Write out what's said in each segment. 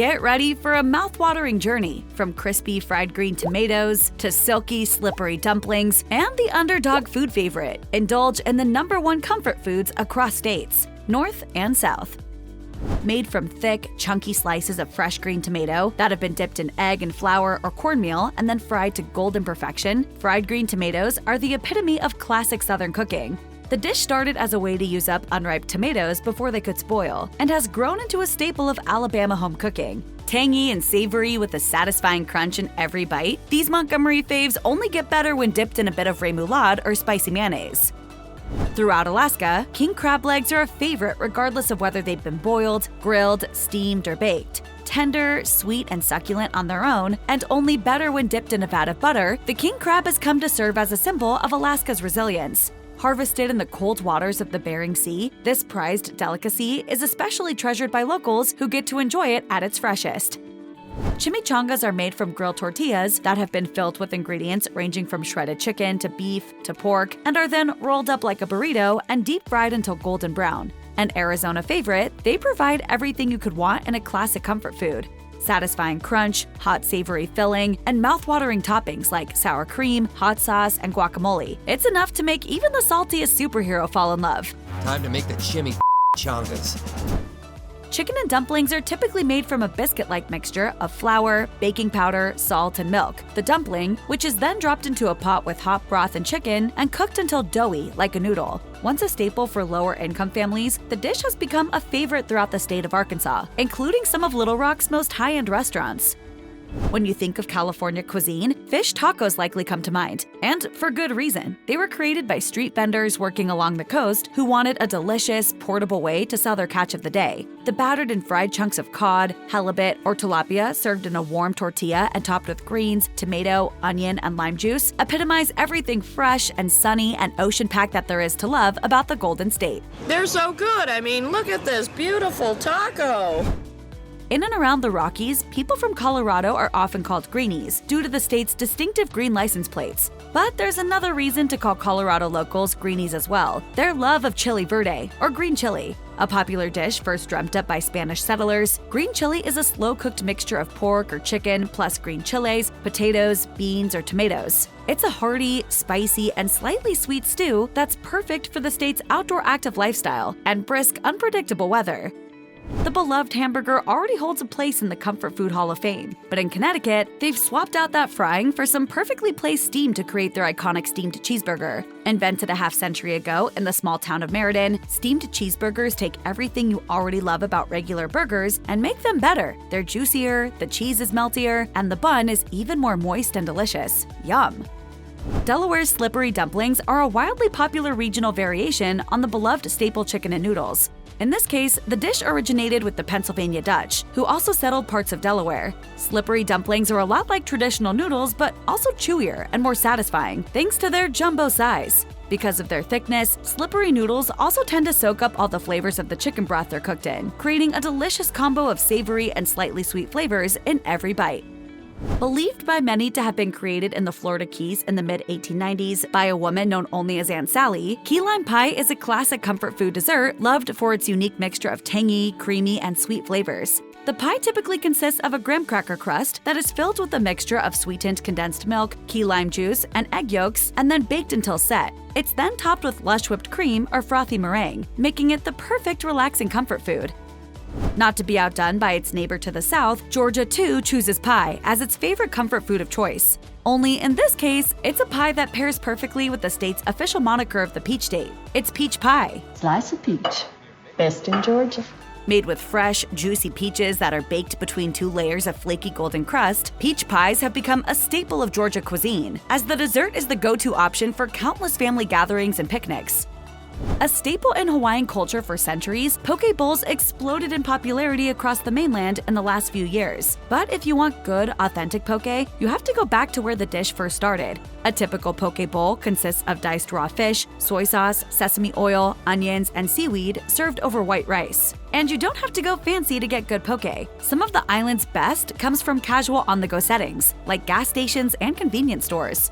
Get ready for a mouthwatering journey, from crispy fried green tomatoes to silky, slippery dumplings and the underdog food favorite. Indulge in the #1 comfort foods across states, north and south. Made from thick, chunky slices of fresh green tomato that have been dipped in egg and flour or cornmeal and then fried to golden perfection, fried green tomatoes are the epitome of classic Southern cooking. The dish started as a way to use up unripe tomatoes before they could spoil, and has grown into a staple of Alabama home cooking. Tangy and savory with a satisfying crunch in every bite, these Montgomery faves only get better when dipped in a bit of remoulade or spicy mayonnaise. Throughout Alaska, king crab legs are a favorite regardless of whether they've been boiled, grilled, steamed, or baked. Tender, sweet, and succulent on their own, and only better when dipped in a vat of butter, the king crab has come to serve as a symbol of Alaska's resilience. Harvested in the cold waters of the Bering Sea, this prized delicacy is especially treasured by locals who get to enjoy it at its freshest. Chimichangas are made from grilled tortillas that have been filled with ingredients ranging from shredded chicken to beef to pork, and are then rolled up like a burrito and deep fried until golden brown. An Arizona favorite, they provide everything you could want in a classic comfort food. Satisfying crunch, hot savory filling, and mouth-watering toppings like sour cream, hot sauce, and guacamole. It's enough to make even the saltiest superhero fall in love. Time to make the chimichangas. Chicken and dumplings are typically made from a biscuit-like mixture of flour, baking powder, salt, and milk. The dumpling, which is then dropped into a pot with hot broth and chicken and cooked until doughy, like a noodle. Once a staple for lower-income families, the dish has become a favorite throughout the state of Arkansas, including some of Little Rock's most high-end restaurants. When you think of California cuisine, fish tacos likely come to mind, and for good reason. They were created by street vendors working along the coast who wanted a delicious, portable way to sell their catch of the day. The battered and fried chunks of cod, halibut, or tilapia served in a warm tortilla and topped with greens, tomato, onion, and lime juice epitomize everything fresh and sunny and ocean-packed that there is to love about the Golden State. They're so good. I mean, look at this beautiful taco. In and around the Rockies, people from Colorado are often called greenies due to the state's distinctive green license plates. But there's another reason to call Colorado locals greenies as well: their love of chili verde, or green chili. A popular dish first dreamt up by Spanish settlers, green chili is a slow-cooked mixture of pork or chicken plus green chilies, potatoes, beans, or tomatoes. It's a hearty, spicy, and slightly sweet stew that's perfect for the state's outdoor active lifestyle and brisk, unpredictable weather. The beloved hamburger already holds a place in the Comfort Food Hall of Fame, but in Connecticut, they've swapped out that frying for some perfectly placed steam to create their iconic steamed cheeseburger. Invented a half-century ago in the small town of Meriden, steamed cheeseburgers take everything you already love about regular burgers and make them better. They're juicier, the cheese is meltier, and the bun is even more moist and delicious. Yum! Delaware's slippery dumplings are a wildly popular regional variation on the beloved staple chicken and noodles. In this case, the dish originated with the Pennsylvania Dutch, who also settled parts of Delaware. Slippery dumplings are a lot like traditional noodles, but also chewier and more satisfying, thanks to their jumbo size. Because of their thickness, slippery noodles also tend to soak up all the flavors of the chicken broth they're cooked in, creating a delicious combo of savory and slightly sweet flavors in every bite. Believed by many to have been created in the Florida Keys in the mid-1890s by a woman known only as Aunt Sally, key lime pie is a classic comfort food dessert loved for its unique mixture of tangy, creamy, and sweet flavors. The pie typically consists of a graham cracker crust that is filled with a mixture of sweetened condensed milk, key lime juice, and egg yolks, and then baked until set. It's then topped with lush whipped cream or frothy meringue, making it the perfect relaxing comfort food. Not to be outdone by its neighbor to the south, Georgia too chooses pie as its favorite comfort food of choice. Only in this case, it's a pie that pairs perfectly with the state's official moniker of the peach state. It's peach pie. Slice of peach. Best in Georgia. Made with fresh, juicy peaches that are baked between 2 layers of flaky golden crust, peach pies have become a staple of Georgia cuisine, as the dessert is the go-to option for countless family gatherings and picnics. A staple in Hawaiian culture for centuries, poke bowls exploded in popularity across the mainland in the last few years. But if you want good, authentic poke, you have to go back to where the dish first started. A typical poke bowl consists of diced raw fish, soy sauce, sesame oil, onions, and seaweed served over white rice. And you don't have to go fancy to get good poke. Some of the island's best comes from casual on-the-go settings, like gas stations and convenience stores.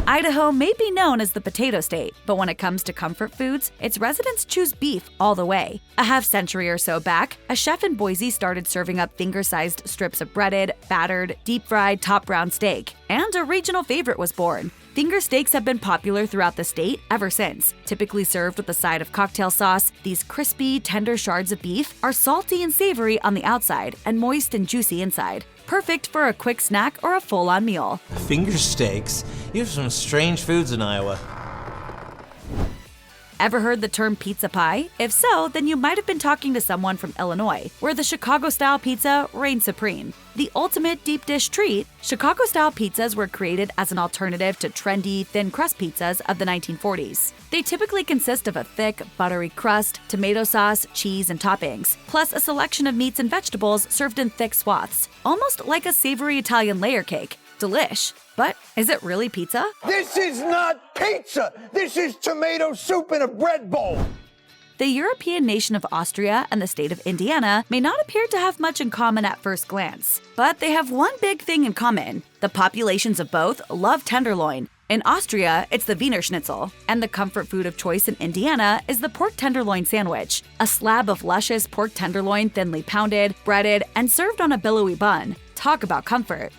Idaho may be known as the potato state, but when it comes to comfort foods, its residents choose beef all the way. A half-century or so back, a chef in Boise started serving up finger-sized strips of breaded, battered, deep-fried top brown steak, and a regional favorite was born. Finger steaks have been popular throughout the state ever since. Typically served with a side of cocktail sauce, these crispy, tender shards of beef are salty and savory on the outside and moist and juicy inside. Perfect for a quick snack or a full-on meal. Finger steaks? You have some strange foods in Iowa. Ever heard the term pizza pie? If so, then you might have been talking to someone from Illinois, where the Chicago-style pizza reigns supreme. The ultimate deep dish treat, Chicago-style pizzas were created as an alternative to trendy, thin crust pizzas of the 1940s. They typically consist of a thick, buttery crust, tomato sauce, cheese, and toppings, plus a selection of meats and vegetables served in thick swaths, almost like a savory Italian layer cake. Delish. But is it really pizza? This is not pizza! This is tomato soup in a bread bowl! The European nation of Austria and the state of Indiana may not appear to have much in common at first glance, but they have one big thing in common. The populations of both love tenderloin. In Austria, it's the Wiener Schnitzel, and the comfort food of choice in Indiana is the pork tenderloin sandwich, a slab of luscious pork tenderloin thinly pounded, breaded, and served on a billowy bun. Talk about comfort.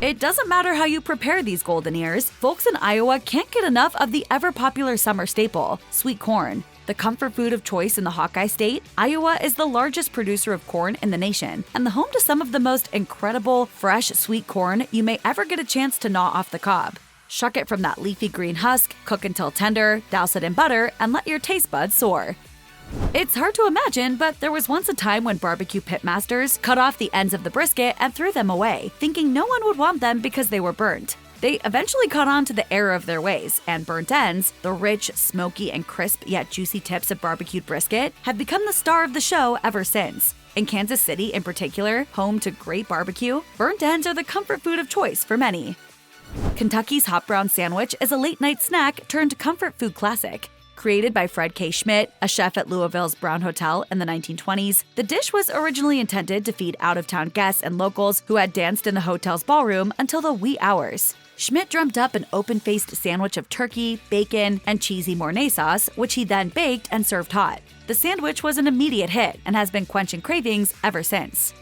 It doesn't matter how you prepare these golden ears, folks in Iowa can't get enough of the ever-popular summer staple, sweet corn. The comfort food of choice in the Hawkeye State, Iowa is the largest producer of corn in the nation and the home to some of the most incredible, fresh, sweet corn you may ever get a chance to gnaw off the cob. Shuck it from that leafy green husk, cook until tender, douse it in butter, and let your taste buds soar. It's hard to imagine, but there was once a time when barbecue pitmasters cut off the ends of the brisket and threw them away, thinking no one would want them because they were burnt. They eventually caught on to the error of their ways, and burnt ends, the rich, smoky, and crisp yet juicy tips of barbecued brisket, have become the star of the show ever since. In Kansas City in particular, home to great barbecue, burnt ends are the comfort food of choice for many. Kentucky's hot brown sandwich is a late-night snack turned comfort food classic. Created by Fred K. Schmidt, a chef at Louisville's Brown Hotel in the 1920s, the dish was originally intended to feed out-of-town guests and locals who had danced in the hotel's ballroom until the wee hours. Schmidt dreamt up an open-faced sandwich of turkey, bacon, and cheesy Mornay sauce, which he then baked and served hot. The sandwich was an immediate hit and has been quenching cravings ever since.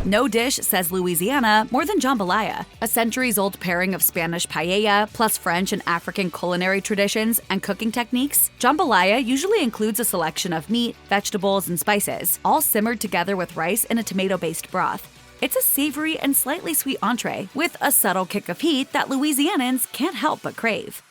No dish says Louisiana more than jambalaya, a centuries-old pairing of Spanish paella plus French and African culinary traditions and cooking techniques. Jambalaya usually includes a selection of meat, vegetables, and spices, all simmered together with rice in a tomato-based broth. It's a savory and slightly sweet entree with a subtle kick of heat that Louisianans can't help but crave.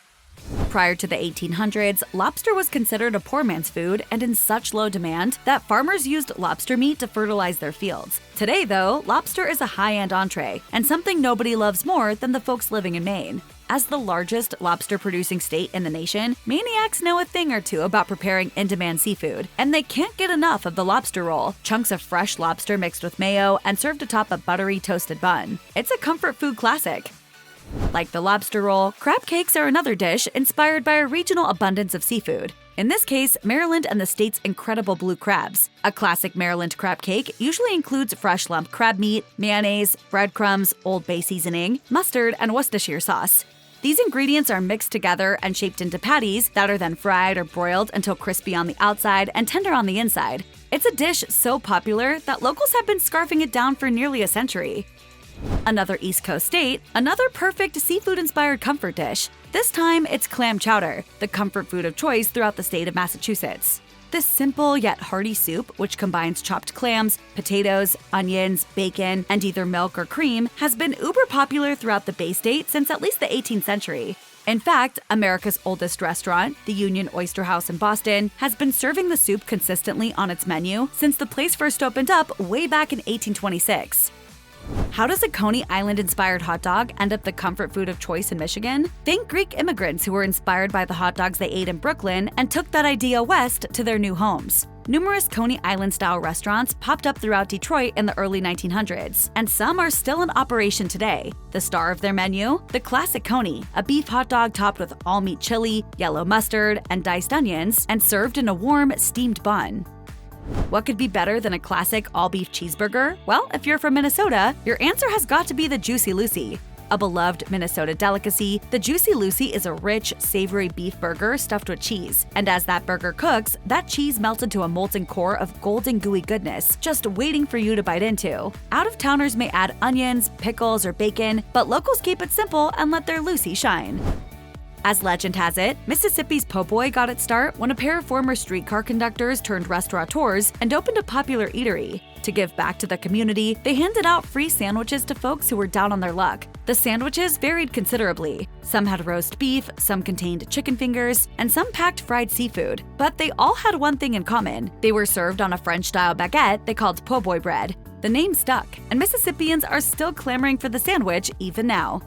Prior to the 1800s, lobster was considered a poor man's food and in such low demand that farmers used lobster meat to fertilize their fields. Today, though, lobster is a high-end entree and something nobody loves more than the folks living in Maine. As the largest lobster-producing state in the nation, maniacs know a thing or two about preparing in-demand seafood, and they can't get enough of the lobster roll, chunks of fresh lobster mixed with mayo and served atop a buttery toasted bun. It's a comfort food classic. Like the lobster roll, crab cakes are another dish inspired by a regional abundance of seafood. In this case, Maryland and the state's incredible blue crabs. A classic Maryland crab cake usually includes fresh lump crab meat, mayonnaise, breadcrumbs, Old Bay seasoning, mustard, and Worcestershire sauce. These ingredients are mixed together and shaped into patties that are then fried or broiled until crispy on the outside and tender on the inside. It's a dish so popular that locals have been scarfing it down for nearly a century. Another East Coast state, another perfect seafood-inspired comfort dish. This time, it's clam chowder, the comfort food of choice throughout the state of Massachusetts. This simple yet hearty soup, which combines chopped clams, potatoes, onions, bacon, and either milk or cream, has been uber popular throughout the Bay State since at least the 18th century. In fact, America's oldest restaurant, the Union Oyster House in Boston, has been serving the soup consistently on its menu since the place first opened up way back in 1826. How does a Coney Island-inspired hot dog end up the comfort food of choice in Michigan? Think Greek immigrants who were inspired by the hot dogs they ate in Brooklyn and took that idea west to their new homes. Numerous Coney Island-style restaurants popped up throughout Detroit in the early 1900s, and some are still in operation today. The star of their menu? The classic Coney, a beef hot dog topped with all-meat chili, yellow mustard, and diced onions, and served in a warm, steamed bun. What could be better than a classic all-beef cheeseburger? Well, if you're from Minnesota, your answer has got to be the Juicy Lucy. A beloved Minnesota delicacy, the Juicy Lucy is a rich, savory beef burger stuffed with cheese. And as that burger cooks, that cheese melts into a molten core of golden gooey goodness, just waiting for you to bite into. Out-of-towners may add onions, pickles, or bacon, but locals keep it simple and let their Lucy shine. As legend has it, Mississippi's po' boy got its start when a pair of former streetcar conductors turned restaurateurs and opened a popular eatery. To give back to the community, they handed out free sandwiches to folks who were down on their luck. The sandwiches varied considerably. Some had roast beef, some contained chicken fingers, and some packed fried seafood. But they all had one thing in common. They were served on a French-style baguette they called po' boy bread. The name stuck, and Mississippians are still clamoring for the sandwich even now.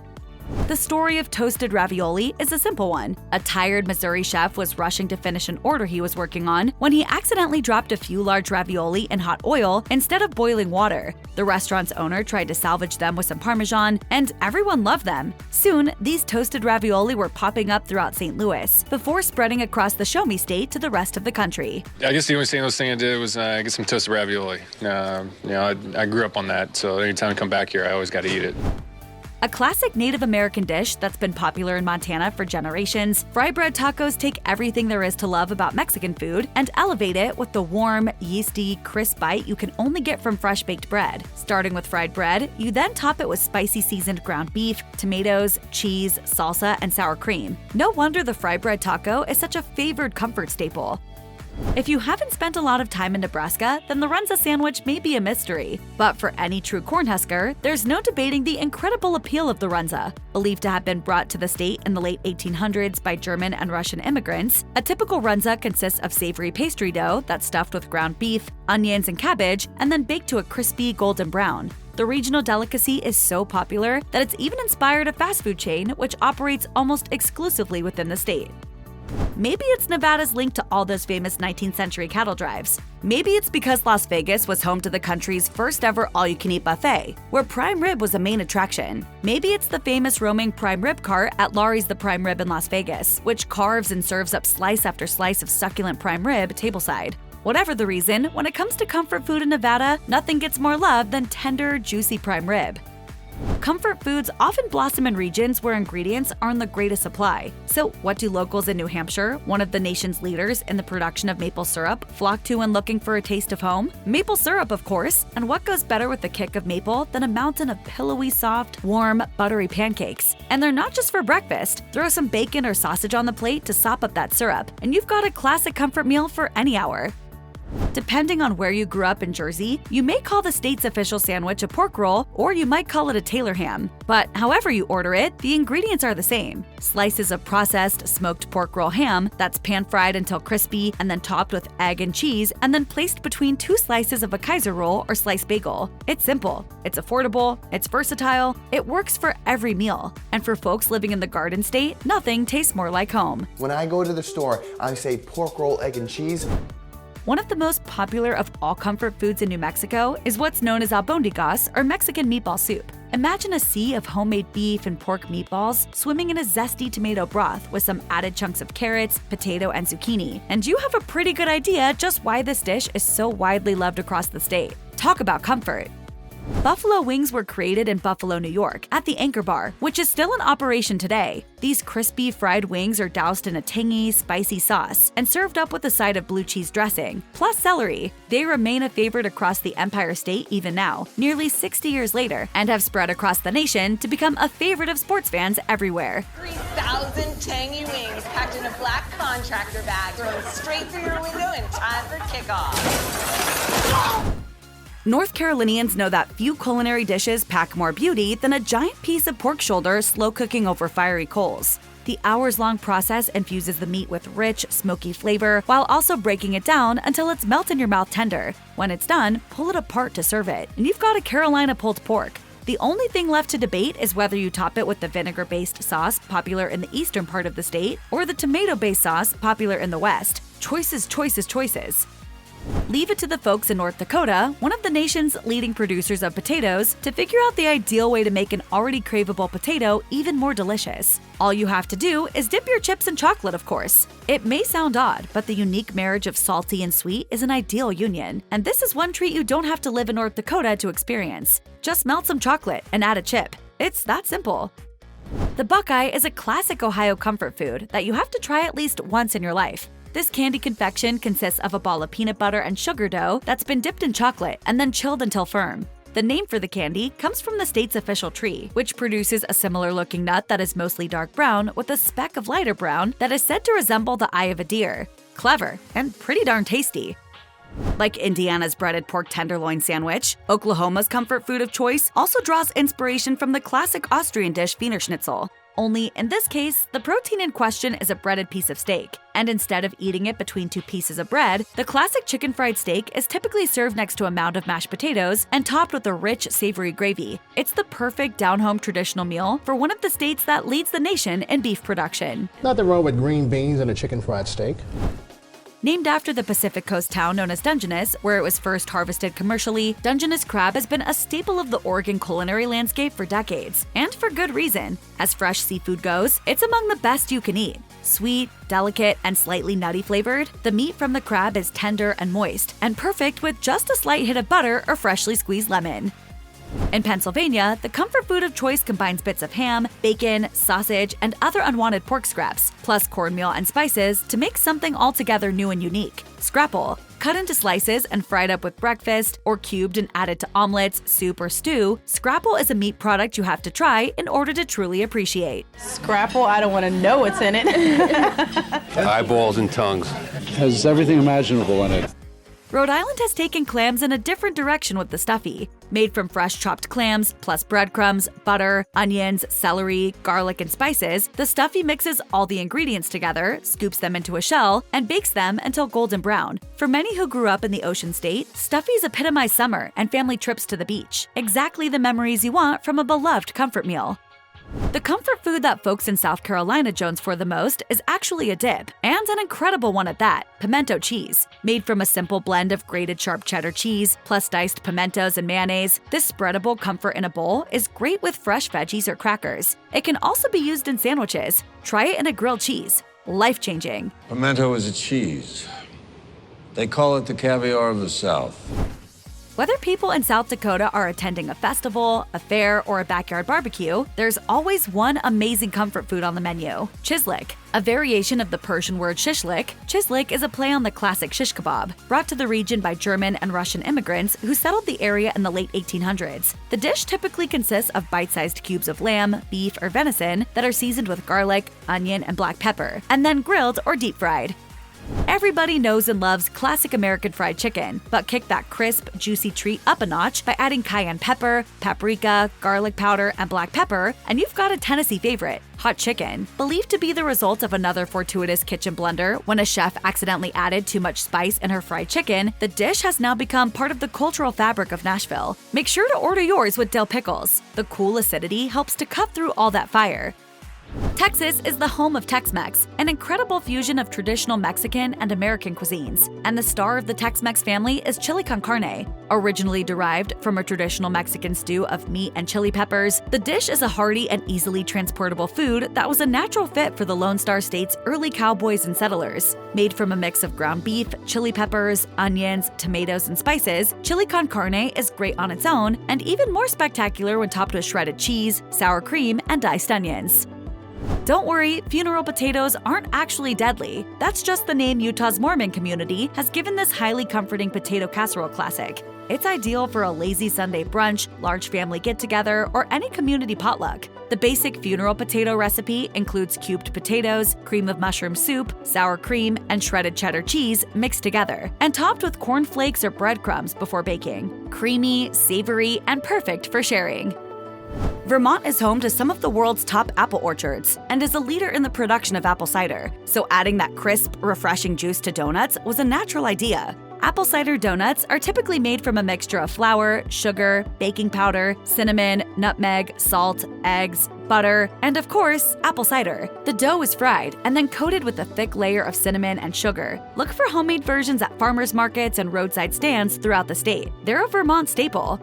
The story of toasted ravioli is a simple one. A tired Missouri chef was rushing to finish an order he was working on when he accidentally dropped a few large ravioli in hot oil instead of boiling water. The restaurant's owner tried to salvage them with some Parmesan, and everyone loved them. Soon, these toasted ravioli were popping up throughout St. Louis, before spreading across the Show Me State to the rest of the country. I guess the only St. Louis thing I did was get some toasted ravioli. I grew up on that, so anytime I come back here, I always got to eat it. A classic Native American dish that's been popular in Montana for generations, fry bread tacos take everything there is to love about Mexican food and elevate it with the warm, yeasty, crisp bite you can only get from fresh-baked bread. Starting with fried bread, you then top it with spicy seasoned ground beef, tomatoes, cheese, salsa, and sour cream. No wonder the fry bread taco is such a favored comfort staple. If you haven't spent a lot of time in Nebraska, then the runza sandwich may be a mystery. But for any true Cornhusker, there's no debating the incredible appeal of the runza. Believed to have been brought to the state in the late 1800s by German and Russian immigrants, a typical runza consists of savory pastry dough that's stuffed with ground beef, onions, and cabbage, and then baked to a crispy golden brown. The regional delicacy is so popular that it's even inspired a fast food chain which operates almost exclusively within the state. Maybe it's Nevada's link to all those famous 19th century cattle drives. Maybe it's because Las Vegas was home to the country's first ever all-you-can-eat buffet, where prime rib was a main attraction. Maybe it's the famous roaming prime rib cart at Laurie's The Prime Rib in Las Vegas, which carves and serves up slice after slice of succulent prime rib tableside. Whatever the reason, when it comes to comfort food in Nevada, nothing gets more love than tender, juicy prime rib. Comfort foods often blossom in regions where ingredients are in the greatest supply. So what do locals in New Hampshire, one of the nation's leaders in the production of maple syrup, flock to when looking for a taste of home? Maple syrup, of course. And what goes better with the kick of maple than a mountain of pillowy, soft, warm, buttery pancakes? And they're not just for breakfast. Throw some bacon or sausage on the plate to sop up that syrup, and you've got a classic comfort meal for any hour. Depending on where you grew up in Jersey, you may call the state's official sandwich a pork roll, or you might call it a Taylor ham. But however you order it, the ingredients are the same. Slices of processed, smoked pork roll ham that's pan-fried until crispy and then topped with egg and cheese and then placed between two slices of a Kaiser roll or sliced bagel. It's simple, it's affordable, it's versatile, it works for every meal. And for folks living in the Garden State, nothing tastes more like home. When I go to the store, I say pork roll, egg and cheese. One of the most popular of all comfort foods in New Mexico is what's known as Albondigas, or Mexican meatball soup. Imagine a sea of homemade beef and pork meatballs swimming in a zesty tomato broth with some added chunks of carrots, potato, and zucchini. And you have a pretty good idea just why this dish is so widely loved across the state. Talk about comfort! Buffalo wings were created in Buffalo, New York, at the Anchor Bar, which is still in operation today. These crispy fried wings are doused in a tangy, spicy sauce and served up with a side of blue cheese dressing, plus celery. They remain a favorite across the Empire State even now, nearly 60 years later, and have spread across the nation to become a favorite of sports fans everywhere. 3,000 tangy wings packed in a black contractor bag, thrown straight through your window in time for kickoff. North Carolinians know that few culinary dishes pack more beauty than a giant piece of pork shoulder slow cooking over fiery coals. The hours-long process infuses the meat with rich, smoky flavor while also breaking it down until it's melt-in-your-mouth tender. When it's done, pull it apart to serve it, and you've got a Carolina pulled pork. The only thing left to debate is whether you top it with the vinegar-based sauce popular in the eastern part of the state or the tomato-based sauce popular in the west. Choices, choices, choices. Leave it to the folks in North Dakota, one of the nation's leading producers of potatoes, to figure out the ideal way to make an already craveable potato even more delicious. All you have to do is dip your chips in chocolate, of course. It may sound odd, but the unique marriage of salty and sweet is an ideal union, and this is one treat you don't have to live in North Dakota to experience. Just melt some chocolate and add a chip. It's that simple. The Buckeye is a classic Ohio comfort food that you have to try at least once in your life. This candy confection consists of a ball of peanut butter and sugar dough that's been dipped in chocolate and then chilled until firm. The name for the candy comes from the state's official tree, which produces a similar-looking nut that is mostly dark brown with a speck of lighter brown that is said to resemble the eye of a deer. Clever and pretty darn tasty. Like Indiana's breaded pork tenderloin sandwich, Oklahoma's comfort food of choice also draws inspiration from the classic Austrian dish Wiener Schnitzel. Only, in this case, the protein in question is a breaded piece of steak, and instead of eating it between two pieces of bread, the classic chicken fried steak is typically served next to a mound of mashed potatoes and topped with a rich, savory gravy. It's the perfect down-home traditional meal for one of the states that leads the nation in beef production. Nothing wrong with green beans and a chicken fried steak. Named after the Pacific Coast town known as Dungeness, where it was first harvested commercially, Dungeness crab has been a staple of the Oregon culinary landscape for decades, and for good reason. As fresh seafood goes, it's among the best you can eat. Sweet, delicate, and slightly nutty flavored, the meat from the crab is tender and moist, and perfect with just a slight hit of butter or freshly squeezed lemon. In Pennsylvania, the comfort food of choice combines bits of ham, bacon, sausage, and other unwanted pork scraps, plus cornmeal and spices to make something altogether new and unique. Scrapple. Cut into slices and fried up with breakfast, or cubed and added to omelets, soup, or stew, Scrapple is a meat product you have to try in order to truly appreciate. Scrapple, I don't want to know what's in it. Eyeballs and tongues. Has everything imaginable in it. Rhode Island has taken clams in a different direction with the Stuffy. Made from fresh chopped clams, plus breadcrumbs, butter, onions, celery, garlic, and spices, the Stuffy mixes all the ingredients together, scoops them into a shell, and bakes them until golden brown. For many who grew up in the Ocean State, Stuffies epitomize summer and family trips to the beach. Exactly the memories you want from a beloved comfort meal. The comfort food that folks in South Carolina jones for the most is actually a dip, and an incredible one at that, pimento cheese. Made from a simple blend of grated sharp cheddar cheese, plus diced pimentos and mayonnaise, this spreadable comfort in a bowl is great with fresh veggies or crackers. It can also be used in sandwiches. Try it in a grilled cheese. Life-changing. Pimento is a cheese. They call it the caviar of the South. Whether people in South Dakota are attending a festival, a fair, or a backyard barbecue, there's always one amazing comfort food on the menu: Chislic. A variation of the Persian word shishlik, Chislic is a play on the classic shish kebab, brought to the region by German and Russian immigrants who settled the area in the late 1800s. The dish typically consists of bite-sized cubes of lamb, beef, or venison that are seasoned with garlic, onion, and black pepper, and then grilled or deep-fried. Everybody knows and loves classic American fried chicken, but kick that crisp, juicy treat up a notch by adding cayenne pepper, paprika, garlic powder, and black pepper, and you've got a Tennessee favorite, hot chicken. Believed to be the result of another fortuitous kitchen blunder when a chef accidentally added too much spice in her fried chicken, the dish has now become part of the cultural fabric of Nashville. Make sure to order yours with dill pickles. The cool acidity helps to cut through all that fire. Texas is the home of Tex-Mex, an incredible fusion of traditional Mexican and American cuisines, and the star of the Tex-Mex family is chili con carne. Originally derived from a traditional Mexican stew of meat and chili peppers, the dish is a hearty and easily transportable food that was a natural fit for the Lone Star State's early cowboys and settlers. Made from a mix of ground beef, chili peppers, onions, tomatoes, and spices, chili con carne is great on its own, and even more spectacular when topped with shredded cheese, sour cream, and diced onions. Don't worry, funeral potatoes aren't actually deadly. That's just the name Utah's Mormon community has given this highly comforting potato casserole classic. It's ideal for a lazy Sunday brunch, large family get-together, or any community potluck. The basic funeral potato recipe includes cubed potatoes, cream of mushroom soup, sour cream, and shredded cheddar cheese mixed together, and topped with cornflakes or breadcrumbs before baking. Creamy, savory, and perfect for sharing. Vermont is home to some of the world's top apple orchards and is a leader in the production of apple cider, so adding that crisp, refreshing juice to donuts was a natural idea. Apple cider donuts are typically made from a mixture of flour, sugar, baking powder, cinnamon, nutmeg, salt, eggs, butter, and of course, apple cider. The dough is fried and then coated with a thick layer of cinnamon and sugar. Look for homemade versions at farmers markets and roadside stands throughout the state. They're a Vermont staple.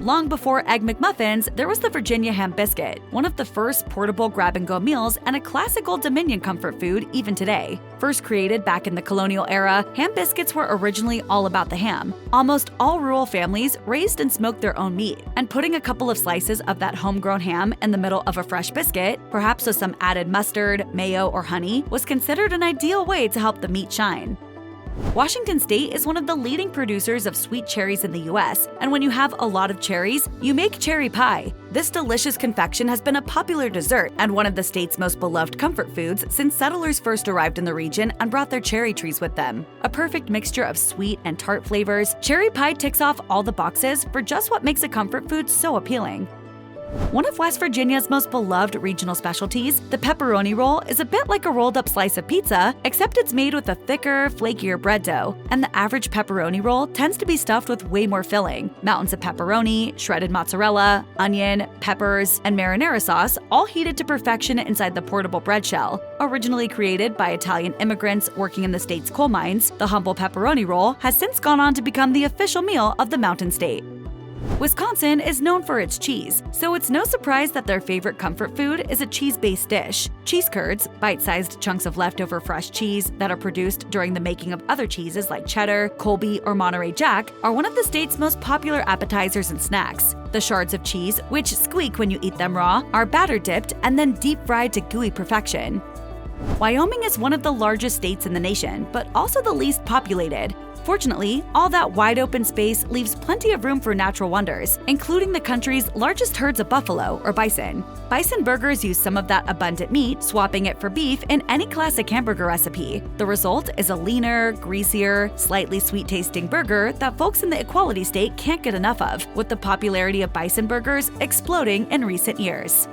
Long before Egg McMuffins, there was the Virginia ham biscuit, one of the first portable grab-and-go meals and a classical Dominion comfort food even today. First created back in the colonial era, ham biscuits were originally all about the ham. Almost all rural families raised and smoked their own meat, and putting a couple of slices of that homegrown ham in the middle of a fresh biscuit, perhaps with some added mustard, mayo, or honey, was considered an ideal way to help the meat shine. Washington State is one of the leading producers of sweet cherries in the US, and when you have a lot of cherries, you make cherry pie. This delicious confection has been a popular dessert and one of the state's most beloved comfort foods since settlers first arrived in the region and brought their cherry trees with them. A perfect mixture of sweet and tart flavors, cherry pie ticks off all the boxes for just what makes a comfort food so appealing. One of West Virginia's most beloved regional specialties, the pepperoni roll, is a bit like a rolled-up slice of pizza, except it's made with a thicker, flakier bread dough, and the average pepperoni roll tends to be stuffed with way more filling. Mountains of pepperoni, shredded mozzarella, onion, peppers, and marinara sauce, all heated to perfection inside the portable bread shell. Originally created by Italian immigrants working in the state's coal mines, the humble pepperoni roll has since gone on to become the official meal of the Mountain State. Wisconsin is known for its cheese, so it's no surprise that their favorite comfort food is a cheese-based dish. Cheese curds, bite-sized chunks of leftover fresh cheese that are produced during the making of other cheeses like cheddar, Colby, or Monterey Jack, are one of the state's most popular appetizers and snacks. The shards of cheese, which squeak when you eat them raw, are batter-dipped and then deep-fried to gooey perfection. Wyoming is one of the largest states in the nation, but also the least populated. Fortunately, all that wide-open space leaves plenty of room for natural wonders, including the country's largest herds of buffalo, or bison. Bison burgers use some of that abundant meat, swapping it for beef in any classic hamburger recipe. The result is a leaner, greasier, slightly sweet-tasting burger that folks in the Equality State can't get enough of, with the popularity of bison burgers exploding in recent years.